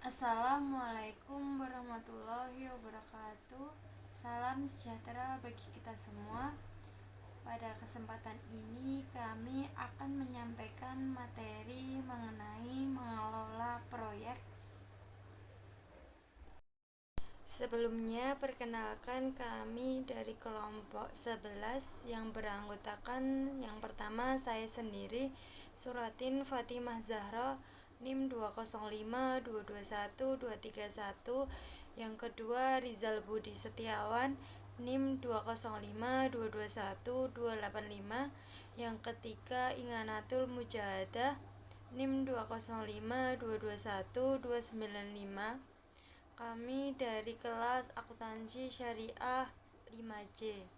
Assalamualaikum warahmatullahi wabarakatuh. Salam sejahtera bagi kita semua. Pada kesempatan ini kami akan menyampaikan materi mengenai mengelola proyek. Sebelumnya perkenalkan kami dari kelompok 11 yang beranggotakan yang pertama saya sendiri Suratin Fatimah Zahra NIM 205221231, yang kedua Rizal Budi Setiawan NIM 205221285, yang ketiga Inganatul Mujahadah NIM 205221295. Kami dari kelas akuntansi syariah 5J.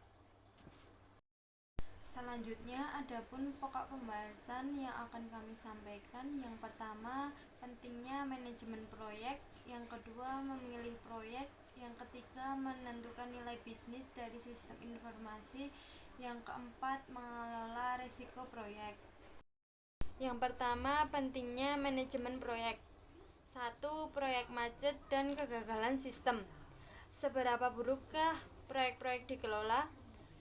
Selanjutnya adapun pokok pembahasan yang akan kami sampaikan. Yang pertama, pentingnya manajemen proyek. Yang kedua, memilih proyek. Yang ketiga, menentukan nilai bisnis dari sistem informasi. Yang keempat, mengelola risiko proyek. Yang pertama, pentingnya manajemen proyek. 1. Proyek macet dan kegagalan sistem. Seberapa burukkah proyek-proyek dikelola?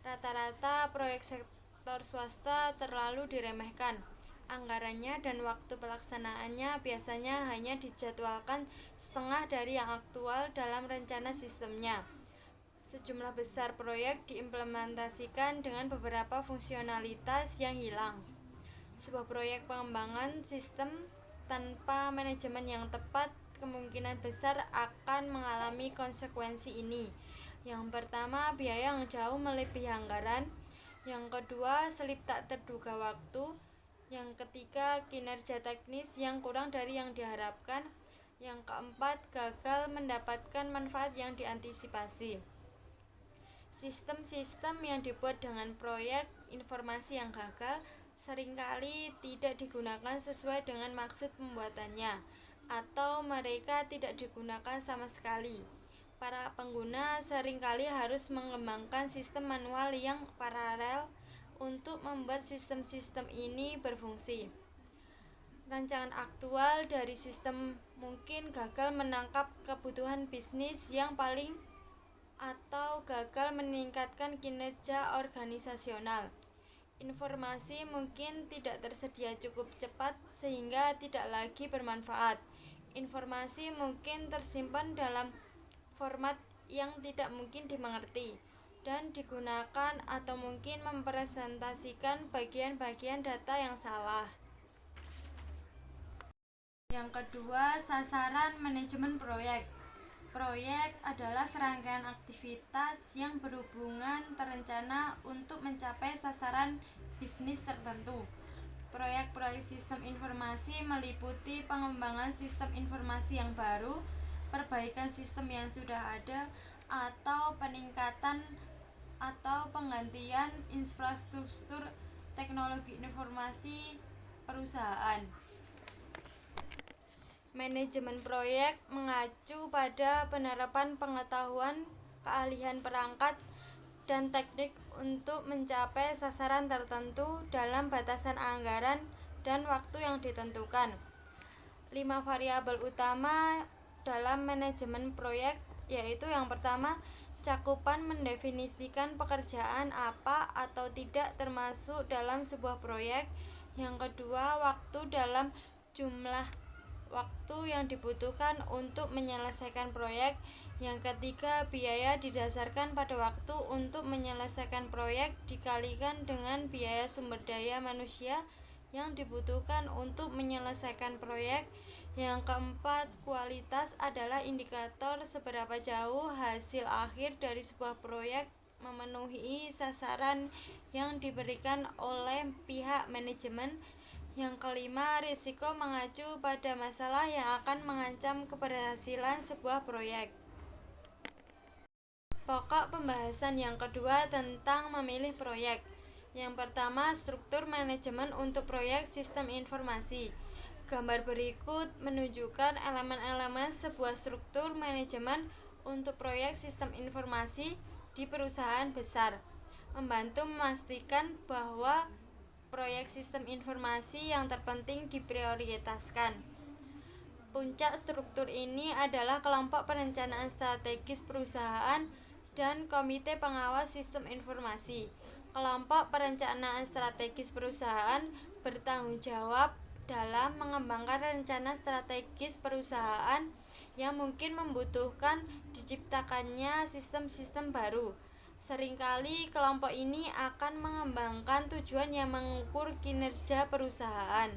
Rata-rata proyek sektor swasta terlalu diremehkan. Anggarannya dan waktu pelaksanaannya biasanya hanya dijadwalkan setengah dari yang aktual dalam rencana sistemnya. Sejumlah besar proyek diimplementasikan dengan beberapa fungsionalitas yang hilang. Sebuah proyek pengembangan sistem tanpa manajemen yang tepat kemungkinan besar akan mengalami konsekuensi ini. Yang pertama, biaya yang jauh melebihi anggaran. Yang kedua, selip tak terduga waktu. Yang ketiga, kinerja teknis yang kurang dari yang diharapkan. Yang keempat, gagal mendapatkan manfaat yang diantisipasi. Sistem-sistem yang dibuat dengan proyek informasi yang gagal seringkali tidak digunakan sesuai dengan maksud pembuatannya, atau mereka tidak digunakan sama sekali. Para pengguna seringkali harus mengembangkan sistem manual yang paralel untuk membuat sistem-sistem ini berfungsi. Rancangan aktual dari sistem mungkin gagal menangkap kebutuhan bisnis yang paling atau gagal meningkatkan kinerja organisasional. Informasi mungkin tidak tersedia cukup cepat sehingga tidak lagi bermanfaat. Informasi mungkin tersimpan dalam format yang tidak mungkin dimengerti dan digunakan atau mungkin mempresentasikan bagian-bagian data yang salah. Yang kedua, sasaran manajemen proyek. Proyek adalah serangkaian aktivitas yang berhubungan terencana untuk mencapai sasaran bisnis tertentu. Proyek-proyek sistem informasi meliputi pengembangan sistem informasi yang baru, perbaikan sistem yang sudah ada, atau peningkatan atau penggantian infrastruktur teknologi informasi perusahaan. Manajemen proyek mengacu pada penerapan pengetahuan, keahlian perangkat, dan teknik untuk mencapai sasaran tertentu dalam batasan anggaran dan waktu yang ditentukan. 5 variabel utama dalam manajemen proyek yaitu yang pertama, cakupan mendefinisikan pekerjaan apa atau tidak termasuk dalam sebuah proyek. Yang kedua, waktu dalam jumlah waktu yang dibutuhkan untuk menyelesaikan proyek. Yang ketiga, biaya didasarkan pada waktu untuk menyelesaikan proyek dikalikan dengan biaya sumber daya manusia yang dibutuhkan untuk menyelesaikan proyek. Yang keempat, kualitas adalah indikator seberapa jauh hasil akhir dari sebuah proyek memenuhi sasaran yang diberikan oleh pihak manajemen. Yang kelima, risiko mengacu pada masalah yang akan mengancam keberhasilan sebuah proyek. Pokok pembahasan yang kedua tentang memilih proyek. Yang pertama, struktur manajemen untuk proyek sistem informasi. Gambar berikut menunjukkan elemen-elemen sebuah struktur manajemen untuk proyek sistem informasi di perusahaan besar, membantu memastikan bahwa proyek sistem informasi yang terpenting diprioritaskan. Puncak struktur ini adalah kelompok perencanaan strategis perusahaan dan komite pengawas sistem informasi. Kelompok perencanaan strategis perusahaan bertanggung jawab dalam mengembangkan rencana strategis perusahaan yang mungkin membutuhkan diciptakannya sistem-sistem baru. Seringkali kelompok ini akan mengembangkan tujuan yang mengukur kinerja perusahaan.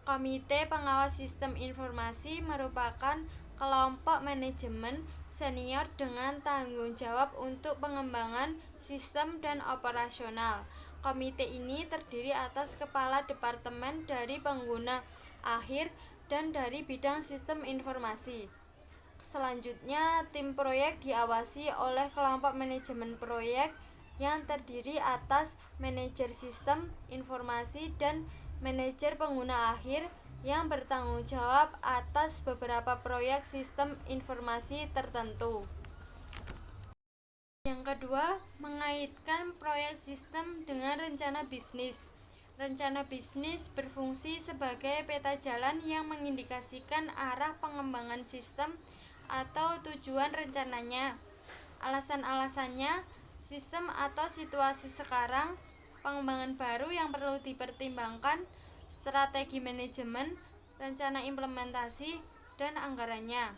Komite Pengawas Sistem Informasi merupakan kelompok manajemen senior dengan tanggung jawab untuk pengembangan sistem dan operasional. Komite ini terdiri atas kepala departemen dari pengguna akhir dan dari bidang sistem informasi. Selanjutnya, tim proyek diawasi oleh kelompok manajemen proyek yang terdiri atas manajer sistem informasi dan manajer pengguna akhir yang bertanggung jawab atas beberapa proyek sistem informasi tertentu. Yang kedua, mengaitkan proyek sistem dengan rencana bisnis. Rencana bisnis berfungsi sebagai peta jalan yang mengindikasikan arah pengembangan sistem atau tujuan rencananya. Alasan-alasannya, sistem atau situasi sekarang, pengembangan baru yang perlu dipertimbangkan, strategi manajemen, rencana implementasi, dan anggarannya.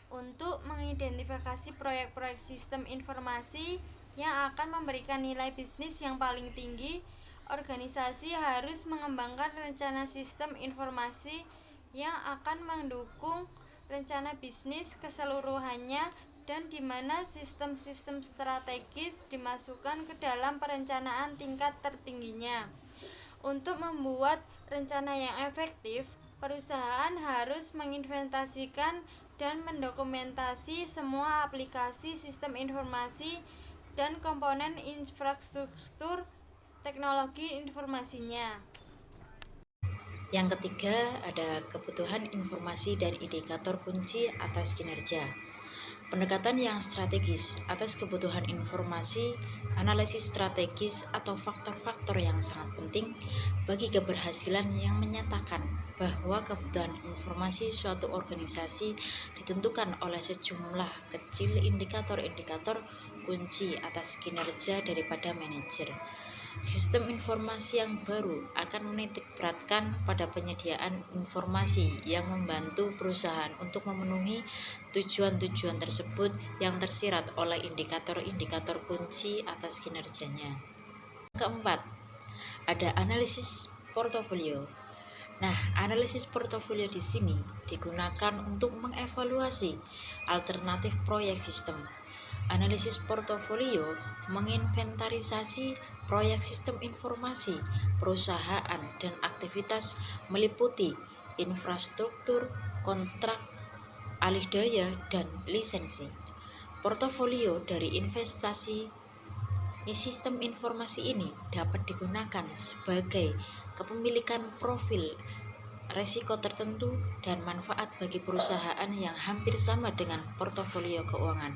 Untuk mengidentifikasi proyek-proyek sistem informasi yang akan memberikan nilai bisnis yang paling tinggi, organisasi harus mengembangkan rencana sistem informasi yang akan mendukung rencana bisnis keseluruhannya dan di mana sistem-sistem strategis dimasukkan ke dalam perencanaan tingkat tertingginya. Untuk membuat rencana yang efektif, perusahaan harus menginventasikan dan mendokumentasi semua aplikasi sistem informasi dan komponen infrastruktur teknologi informasinya. Yang ketiga, ada kebutuhan informasi dan indikator kunci atas kinerja. Pendekatan yang strategis atas kebutuhan informasi, analisis strategis atau faktor-faktor yang sangat penting bagi keberhasilan yang menyatakan bahwa kebutuhan informasi suatu organisasi ditentukan oleh sejumlah kecil indikator-indikator kunci atas kinerja daripada manajer. Sistem informasi yang baru akan menitik beratkan pada penyediaan informasi yang membantu perusahaan untuk memenuhi tujuan-tujuan tersebut yang tersirat oleh indikator-indikator kunci atas kinerjanya. Keempat, ada analisis portofolio. Nah, analisis portofolio di sini digunakan untuk mengevaluasi alternatif proyek sistem. Analisis portofolio menginventarisasi proyek sistem informasi perusahaan dan aktivitas meliputi infrastruktur, kontrak, alih daya, dan lisensi. Portofolio dari investasi sistem informasi ini dapat digunakan sebagai kepemilikan profil resiko tertentu dan manfaat bagi perusahaan yang hampir sama dengan portofolio keuangan.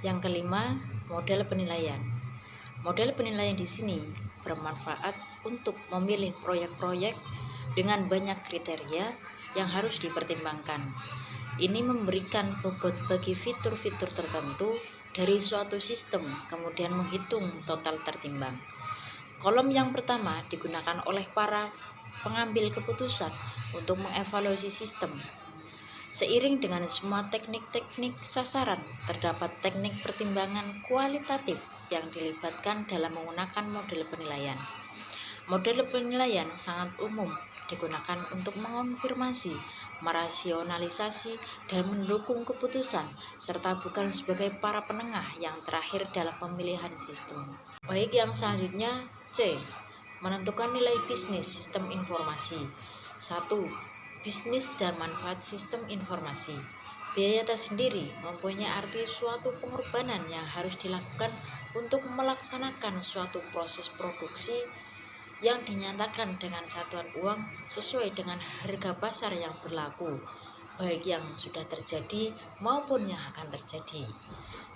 Yang kelima, model penilaian. Model penilaian di sini bermanfaat untuk memilih proyek-proyek dengan banyak kriteria yang harus dipertimbangkan. Ini memberikan bobot bagi fitur-fitur tertentu dari suatu sistem, kemudian menghitung total tertimbang. Kolom yang pertama digunakan oleh para pengambil keputusan untuk mengevaluasi sistem. Seiring dengan semua teknik-teknik sasaran, terdapat teknik pertimbangan kualitatif yang dilibatkan dalam menggunakan model penilaian. Model penilaian sangat umum digunakan untuk mengonfirmasi, merasionalisasi, dan mendukung keputusan, serta bukan sebagai para penengah yang terakhir dalam pemilihan sistem. Baik, yang selanjutnya C. Menentukan nilai bisnis sistem informasi. 1. Bisnis dan manfaat sistem informasi. Biaya tersendiri mempunyai arti suatu pengorbanan yang harus dilakukan untuk melaksanakan suatu proses produksi yang dinyatakan dengan satuan uang sesuai dengan harga pasar yang berlaku, baik yang sudah terjadi maupun yang akan terjadi.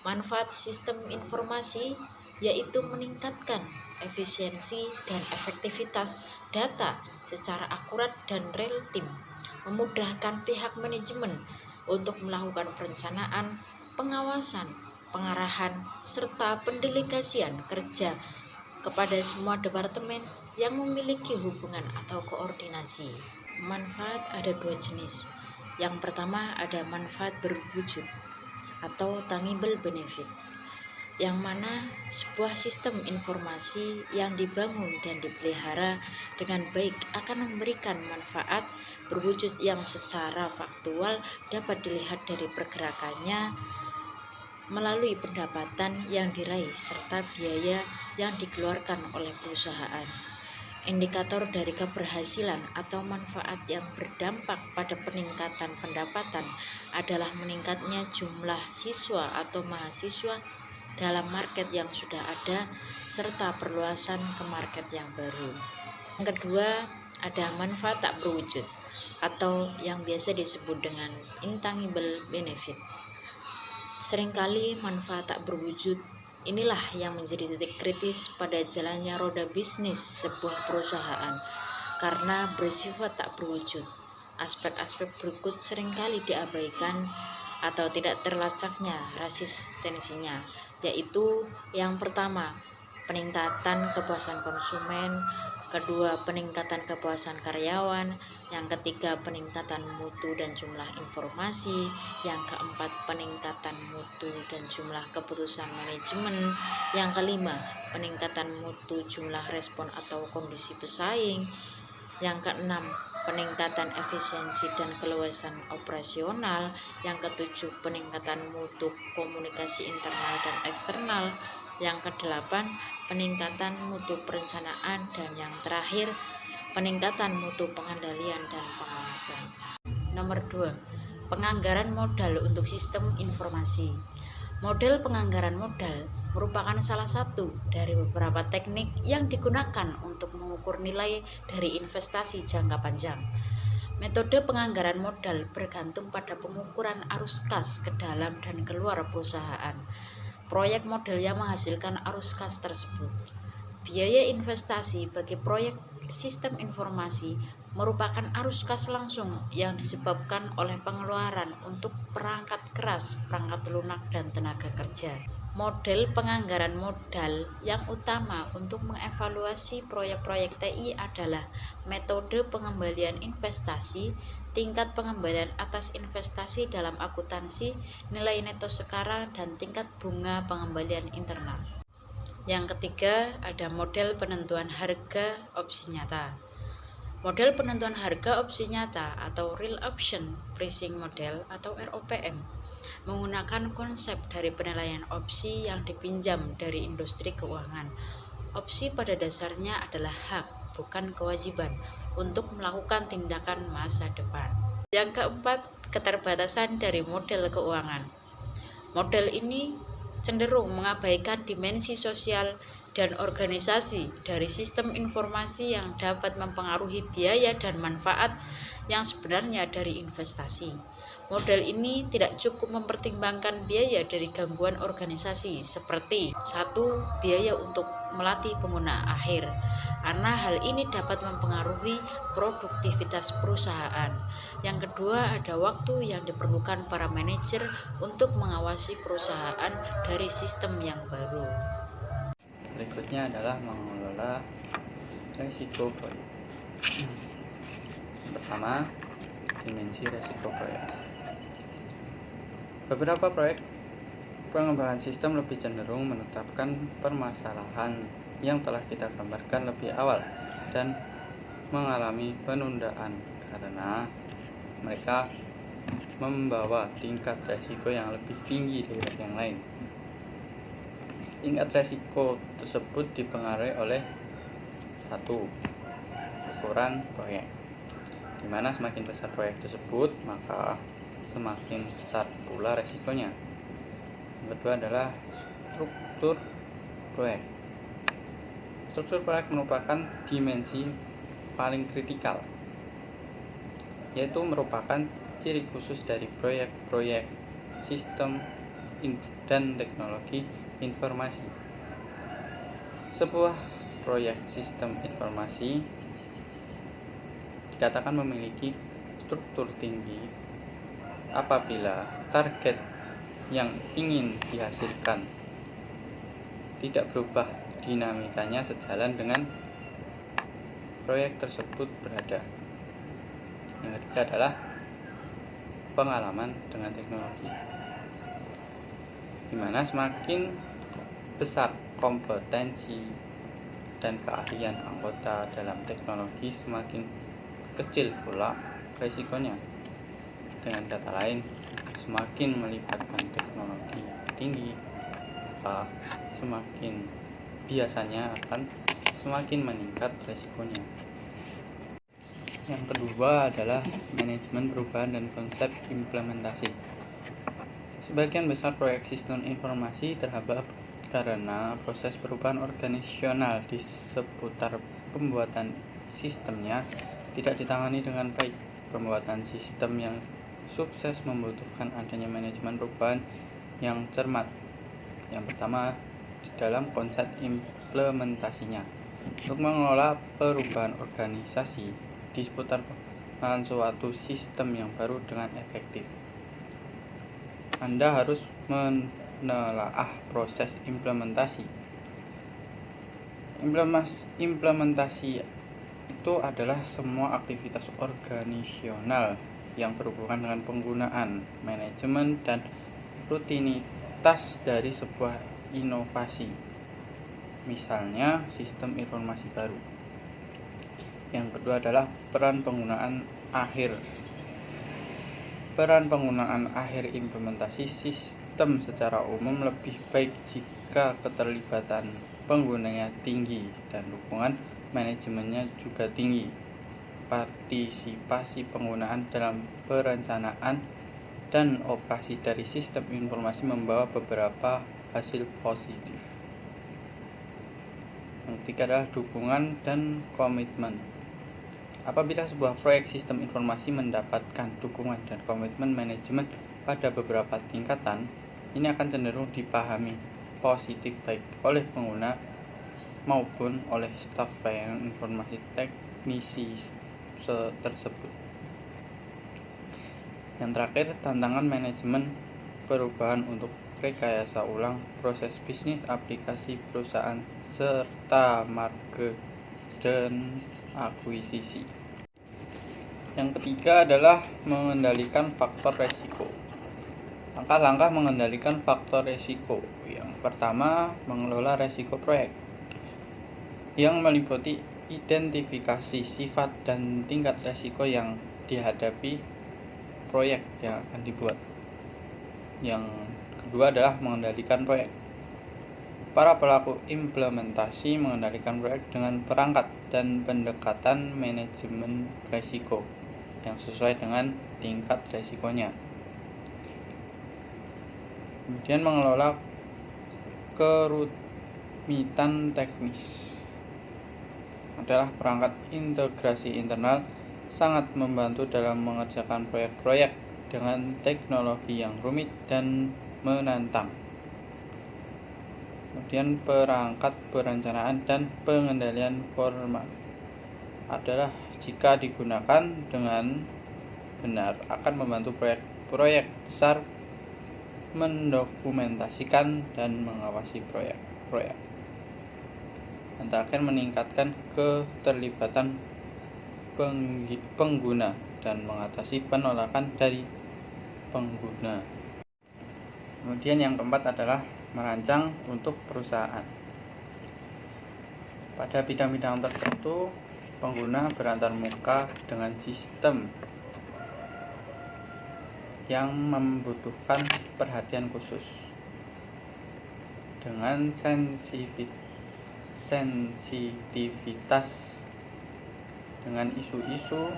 Manfaat sistem informasi yaitu meningkatkan efisiensi dan efektivitas data secara akurat dan real time, memudahkan pihak manajemen untuk melakukan perencanaan, pengawasan, pengarahan, serta pendelegasian kerja kepada semua departemen yang memiliki hubungan atau koordinasi. Manfaat ada dua jenis. Yang pertama ada manfaat berwujud atau tangible benefit, yang mana sebuah sistem informasi yang dibangun dan dipelihara dengan baik akan memberikan manfaat berwujud yang secara faktual dapat dilihat dari pergerakannya melalui pendapatan yang diraih serta biaya yang dikeluarkan oleh perusahaan. Indikator dari keberhasilan atau manfaat yang berdampak pada peningkatan pendapatan adalah meningkatnya jumlah siswa atau mahasiswa dalam market yang sudah ada serta perluasan ke market yang baru. Yang kedua, ada manfaat tak berwujud atau yang biasa disebut dengan intangible benefit. Seringkali manfaat tak berwujud inilah yang menjadi titik kritis pada jalannya roda bisnis sebuah perusahaan karena bersifat tak berwujud. Aspek-aspek berikut seringkali diabaikan atau tidak terlasaknya resistensinya, yaitu yang pertama, peningkatan kepuasan konsumen, kedua, peningkatan kepuasan karyawan, yang ketiga, peningkatan mutu dan jumlah informasi, yang keempat, peningkatan mutu dan jumlah keputusan manajemen, yang kelima, peningkatan mutu jumlah respon atau kondisi pesaing, yang keenam, peningkatan efisiensi dan keluasan operasional, yang ketujuh, peningkatan mutu komunikasi internal dan eksternal, yang kedelapan, peningkatan mutu perencanaan, dan yang terakhir, peningkatan mutu pengendalian dan pengawasan. Nomor 2, penganggaran modal untuk sistem informasi. Model penganggaran modal merupakan salah satu dari beberapa teknik yang digunakan untuk mengukur nilai dari investasi jangka panjang. Metode penganggaran modal bergantung pada pengukuran arus kas ke dalam dan keluar perusahaan. Proyek model yang menghasilkan arus kas tersebut. Biaya investasi bagi proyek sistem informasi merupakan arus kas langsung yang disebabkan oleh pengeluaran untuk perangkat keras, perangkat lunak, dan tenaga kerja. Model penganggaran modal yang utama untuk mengevaluasi proyek-proyek TI adalah metode pengembalian investasi, tingkat pengembalian atas investasi dalam akuntansi, nilai neto sekarang, dan tingkat bunga pengembalian internal. Yang ketiga, ada model penentuan harga opsi nyata. Model penentuan harga opsi nyata atau Real Option Pricing Model atau ROPM menggunakan konsep dari penilaian opsi yang dipinjam dari industri keuangan. Opsi pada dasarnya adalah hak, bukan kewajiban, untuk melakukan tindakan masa depan. Yang keempat, keterbatasan dari model keuangan. Model ini cenderung mengabaikan dimensi sosial dan organisasi dari sistem informasi yang dapat mempengaruhi biaya dan manfaat yang sebenarnya dari investasi. Model ini tidak cukup mempertimbangkan biaya dari gangguan organisasi seperti 1. Biaya untuk melatih pengguna akhir, karena hal ini dapat mempengaruhi produktivitas perusahaan. Yang kedua, ada waktu yang diperlukan para manajer untuk mengawasi perusahaan dari sistem yang baru. Berikutnya adalah mengelola resiko proyek. Pertama, dimensi resiko proyek. Beberapa proyek pengembangan sistem lebih cenderung menetapkan permasalahan yang telah kita gambarkan lebih awal dan mengalami penundaan karena mereka membawa tingkat resiko yang lebih tinggi dari yang lain. Tingkat resiko tersebut dipengaruhi oleh 1. Ukuran proyek, di mana semakin besar proyek tersebut maka semakin besar pula resikonya. Yang kedua adalah struktur proyek. Struktur proyek merupakan dimensi paling kritikal, yaitu merupakan ciri khusus dari proyek-proyek sistem dan teknologi informasi. Sebuah proyek sistem informasi dikatakan memiliki struktur tinggi apabila target yang ingin dihasilkan tidak berubah dinamikanya sejalan dengan proyek tersebut berada. Yang ketiga adalah pengalaman dengan teknologi, di mana semakin besar kompetensi dan keahlian anggota dalam teknologi, semakin kecil pula resikonya. Dengan kata lain, semakin melibatkan teknologi tinggi, semakin biasanya akan semakin meningkat resikonya. Yang kedua adalah manajemen perubahan dan konsep implementasi. Sebagian besar proyek sistem informasi terhambat karena proses perubahan organisasional di seputar pembuatan sistemnya tidak ditangani dengan baik. Pembuatan sistem yang sukses membutuhkan adanya manajemen perubahan yang cermat. Yang pertama, di dalam konsep implementasinya. Untuk mengelola perubahan organisasi di seputar pengenalan suatu sistem yang baru dengan efektif, Anda harus menelaah proses implementasi. Implementasi itu adalah semua aktivitas organisasional yang berhubungan dengan penggunaan, manajemen, dan rutinitas dari sebuah inovasi, misalnya sistem informasi baru. Yang kedua adalah peran penggunaan akhir. Peran penggunaan akhir implementasi sistem secara umum lebih baik jika keterlibatan penggunanya tinggi dan dukungan manajemennya juga tinggi. Partisipasi penggunaan dalam perencanaan dan operasi dari sistem informasi membawa beberapa hasil positif. Yang ketiga adalah dukungan dan komitmen. Apabila sebuah proyek sistem informasi mendapatkan dukungan dan komitmen manajemen pada beberapa tingkatan, ini akan cenderung dipahami positif baik oleh pengguna maupun oleh staf pelayanan informasi teknisi tersebut. Yang terakhir, tantangan manajemen perubahan untuk rekayasa ulang proses bisnis aplikasi perusahaan serta market dan akuisisi. Yang ketiga adalah mengendalikan faktor resiko. Langkah-langkah mengendalikan faktor resiko. Yang pertama, mengelola resiko proyek, yang meliputi identifikasi sifat dan tingkat resiko yang dihadapi proyek yang akan dibuat. Yang kedua adalah mengendalikan proyek. Para pelaku implementasi mengendalikan proyek dengan perangkat dan pendekatan manajemen resiko yang sesuai dengan tingkat resikonya. Kemudian mengelola kerumitan teknis adalah perangkat integrasi internal sangat membantu dalam mengerjakan proyek-proyek dengan teknologi yang rumit dan menantang. Kemudian perangkat perencanaan dan pengendalian formal adalah jika digunakan dengan benar akan membantu proyek-proyek besar mendokumentasikan dan mengawasi proyek-proyek. Dan terakhir, meningkatkan keterlibatan pengguna dan mengatasi penolakan dari pengguna. Kemudian yang keempat adalah merancang untuk perusahaan. Pada bidang-bidang tertentu, pengguna berantar muka dengan sistem yang membutuhkan perhatian khusus dengan sensitivitas dengan isu-isu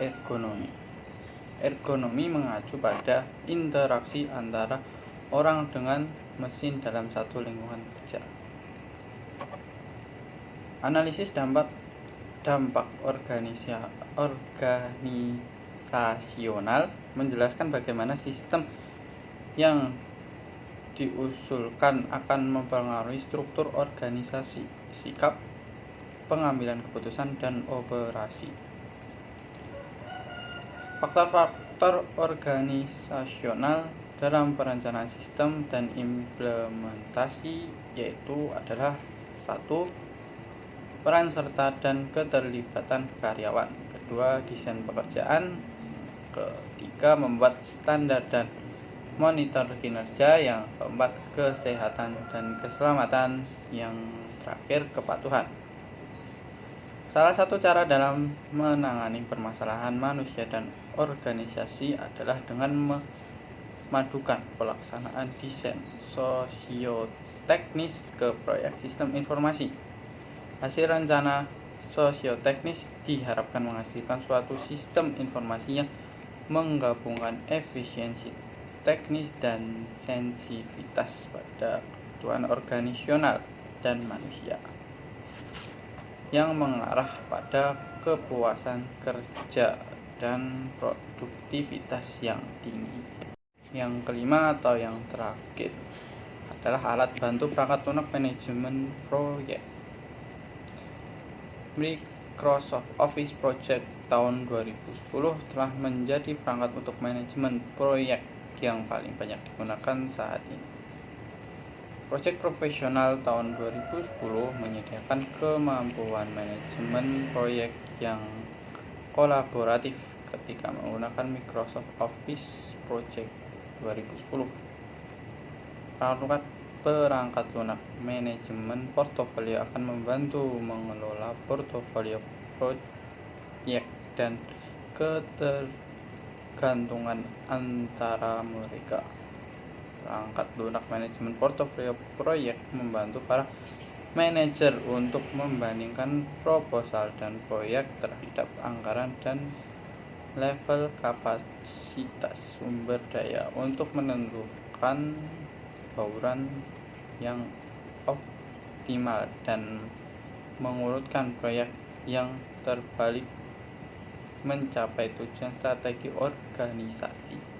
ergonomi. Ergonomi mengacu pada interaksi antara orang dengan mesin dalam satu lingkungan kerja. Analisis dampak organisasional menjelaskan bagaimana sistem yang diusulkan akan mempengaruhi struktur organisasi, sikap, pengambilan keputusan dan operasi. Faktor-faktor organisasional dalam perencanaan sistem dan implementasi yaitu adalah 1. Peran serta dan keterlibatan karyawan. 2. Desain pekerjaan. 3. Membuat standar dan monitor kinerja. Yang 4. Kesehatan dan keselamatan. Yang terakhir kepatuhan. Salah satu cara dalam menangani permasalahan manusia dan organisasi adalah dengan memadukan pelaksanaan desain sosioteknis ke proyek sistem informasi. Hasil rencana sosioteknis diharapkan menghasilkan suatu sistem informasi yang menggabungkan efisiensi teknis dan sensitivitas pada kebutuhan organisasional dan manusia, yang mengarah pada kepuasan kerja dan produktivitas yang tinggi. Yang kelima atau yang terakhir adalah alat bantu perangkat lunak manajemen proyek. Microsoft Office Project tahun 2010 telah menjadi perangkat untuk manajemen proyek yang paling banyak digunakan saat ini. Proyek profesional tahun 2010 menyediakan kemampuan manajemen proyek yang kolaboratif ketika menggunakan Microsoft Office Project 2010. Perangkat lunak manajemen portofolio akan membantu mengelola portofolio proyek dan ketergantungan antara mereka. Perangkat lunak manajemen portofolio proyek membantu para manajer untuk membandingkan proposal dan proyek terhadap anggaran dan level kapasitas sumber daya untuk menentukan bauran yang optimal dan mengurutkan proyek yang terbalik mencapai tujuan strategi organisasi.